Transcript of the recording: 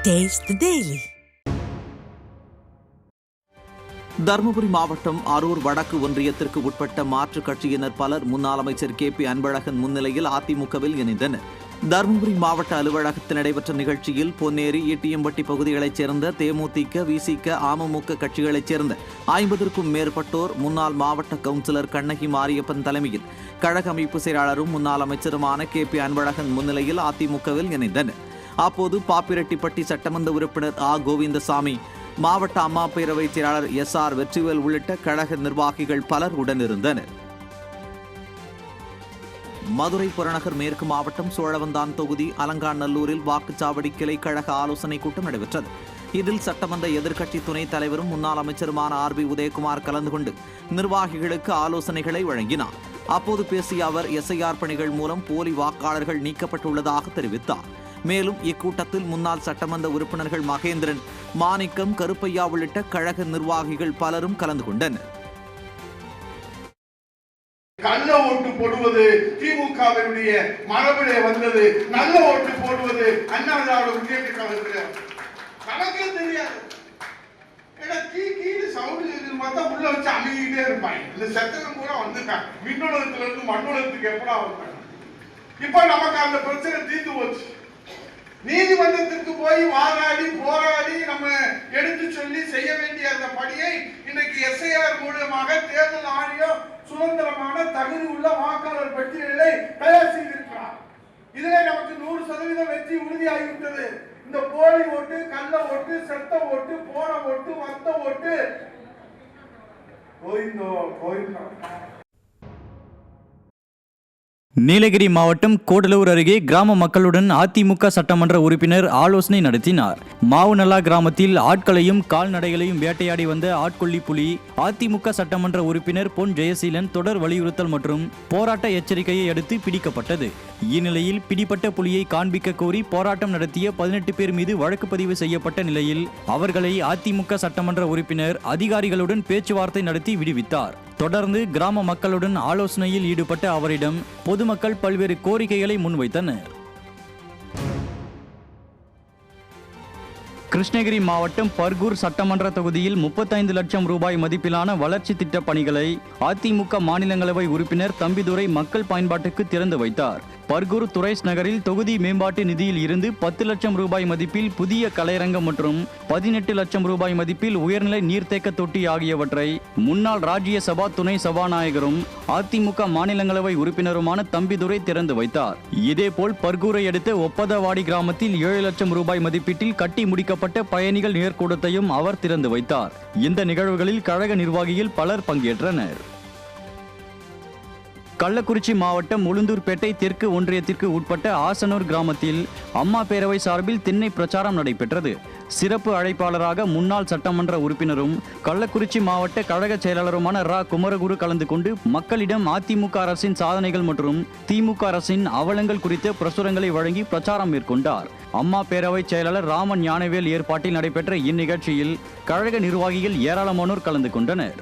Taste the Daily. Dharmapuri மாவட்டம் அரூர் வடக்கு ஒன்றியத்திற்கு உட்பட்ட மாற்றுக் கட்சியினர் பலர் முன்னாள் அமைச்சர் KP அன்பழகன் முன்னிலையில் அதிமுகவில் இணைந்தனர். தருமபுரி மாவட்ட அலுவலகத்தில் நடைபெற்ற நிகழ்ச்சியில் பொன்னேரி, ஈட்டியம்பட்டி பகுதிகளைச் சேர்ந்த தேமுதிக, விசிக, அமமுக கட்சிகளைச் சேர்ந்த 50க்கும் மேற்பட்டோர் முன்னாள் மாவட்ட கவுன்சிலர் கண்ணகி மாரியப்பன் தலைமையில் கழக அமைப்பு செயலாளரும் முன்னாள் அமைச்சருமான KP அன்பழகன் முன்னிலையில் அதிமுகவில் இணைந்தனர். அப்போது பாப்பிரெட்டிப்பட்டி சட்டமன்ற உறுப்பினர் கோவிந்தசாமி, மாவட்ட அம்மா பேரவைச் செயலாளர் SR வெற்றிவேல் உள்ளிட்ட கழக நிர்வாகிகள் பலர் உடனிருந்தனர். மதுரை புறநகர் மேற்கு மாவட்டம் சோழவந்தான் தொகுதி அலங்காநல்லூரில் வாக்குச்சாவடி கிளை கழக ஆலோசனைக் கூட்டம் நடைபெற்றது. இதில் சட்டமன்ற எதிர்க்கட்சி துணைத் தலைவரும் முன்னாள் அமைச்சருமான RB உதயகுமார் கலந்து கொண்டு நிர்வாகிகளுக்கு ஆலோசனைகளை வழங்கினார். அப்போது பேசிய அவர் SIR பணிகள் மூலம் போலி வாக்காளர்கள் நீக்கப்பட்டுள்ளதாக தெரிவித்தார். மேலும் இக்கூட்டத்தில் முன்னாள் சட்டமன்ற உறுப்பினர்கள் மகேந்திரன், மாணிக்கம், கருப்பையா உள்ளிட்ட கழக நிர்வாகிகள் பலரும் கலந்து கொண்டனர். கள்ள ஓட்டு போடுவது திமுகவினுடைய மரபிலே வந்தது. நல்ல ஓட்டு போடுவது அண்ணா திராவிட முன்னேற்ற கழகத்தில் கணக்கே தெரியாது. உள்ள வச்சு அமைக்கிட்டே இருப்பாங்க. இந்த சத்தம் கூட வந்துட்டாங்க. மின்னுலகத்துல இருந்து மண்ணுலகத்துக்கு எப்படா வந்தாங்க. இப்ப நமக்கு அந்த பிரச்சனை தீர்ந்து போச்சு. நீதிமன்றத்திற்கு போய் வாதாடி போராடி நம்ம எடுத்து சொல்லி செய்ய வேண்டிய அந்த பணியை இன்றைக்கு SIR மூலமாக தேர்தல் ஆணையம் சுதந்திரமான தகுதி உள்ள வாக்காளர் பட்டியலை தயார் செய்திருக்கிறார். இதிலே நமக்கு 100% வெற்றி உறுதியாகிவிட்டது. இந்த போலி ஓட்டு, கள்ள ஓட்டு, செத்த ஓட்டு, போன ஓட்டு, வந்த ஓட்டு போயிந்தோ. நீலகிரி மாவட்டம் கோடலூர் அருகே கிராம மக்களுடன் அதிமுக சட்டமன்ற உறுப்பினர் ஆலோசனை நடத்தினார். மாவுநல்லா கிராமத்தில் ஆட்களையும் கால்நடைகளையும் வேட்டையாடி வந்த ஆட்கொல்லி புலி அதிமுக சட்டமன்ற உறுப்பினர் பொன் ஜெயசீலன் தொடர் வலியுறுத்தல் மற்றும் போராட்ட எச்சரிக்கையை அடுத்து பிடிக்கப்பட்டது. இந்நிலையில் பிடிப்பட்ட புலியை காண்பிக்க கோரி போராட்டம் நடத்திய 18 பேர் மீது வழக்கு பதிவு செய்யப்பட்ட நிலையில் அவர்களை அதிமுக சட்டமன்ற உறுப்பினர் அதிகாரிகளுடன் பேச்சுவார்த்தை நடத்தி விடுவித்தார். தொடர்ந்து கிராம மக்களுடன் ஆலோசனையில் ஈடுபட்ட அவரிடம் பொதுமக்கள் பல்வேறு கோரிக்கைகளை முன்வைத்தனர். கிருஷ்ணகிரி மாவட்டம் பர்கூர் சட்டமன்ற தொகுதியில் 35 லட்சம் ரூபாய் மதிப்பிலான வளர்ச்சி திட்ட பணிகளை அதிமுக மாநிலங்களவை உறுப்பினர் தம்பிதுரை மக்கள் பயன்பாட்டுக்கு திறந்து வைத்தார். பர்கூர் துரைஸ் நகரில் தொகுதி மேம்பாட்டு நிதியில் இருந்து 10 லட்சம் ரூபாய் மதிப்பில் புதிய கலையரங்கம் மற்றும் 18 லட்சம் ரூபாய் மதிப்பில் உயர்நிலை நீர்த்தேக்க தொட்டி ஆகியவற்றை முன்னாள் ராஜ்யசபா துணை சபாநாயகரும் அதிமுக மாநிலங்களவை உறுப்பினருமான தம்பிதுரை திறந்து வைத்தார். இதேபோல் பர்கூரை அடுத்த ஒப்பதவாடி கிராமத்தில் 7 லட்சம் ரூபாய் மதிப்பீட்டில் கட்டி முடிக்கப்பட்ட பயணிகள் நேர்கூடத்தையும் அவர் திறந்து வைத்தார். இந்த நிகழ்வுகளில் கழக நிர்வாகிகள் பலர் பங்கேற்றனர். கள்ளக்குறிச்சி மாவட்டம் உளுந்தூர்பேட்டை தெற்கு ஒன்றியத்திற்கு உட்பட்ட ஆசனூர் கிராமத்தில் அம்மா பேரவை சார்பில் திண்ணை பிரச்சாரம் நடைபெற்றது. சிறப்பு அழைப்பாளராக முன்னாள் சட்டமன்ற உறுப்பினரும் கள்ளக்குறிச்சி மாவட்ட கழக செயலாளருமான குமரகுரு கலந்து கொண்டு மக்களிடம் அதிமுக அரசின் சாதனைகள் மற்றும் திமுக அரசின் அவலங்கள் குறித்த பிரசுரங்களை வழங்கி பிரச்சாரம் மேற்கொண்டார். அம்மா பேரவை செயலாளர் ராமன் ஞானவேல் ஏற்பாட்டில் நடைபெற்ற இந்நிகழ்ச்சியில் கழக நிர்வாகிகள் ஏராளமானோர் கலந்து கொண்டனர்.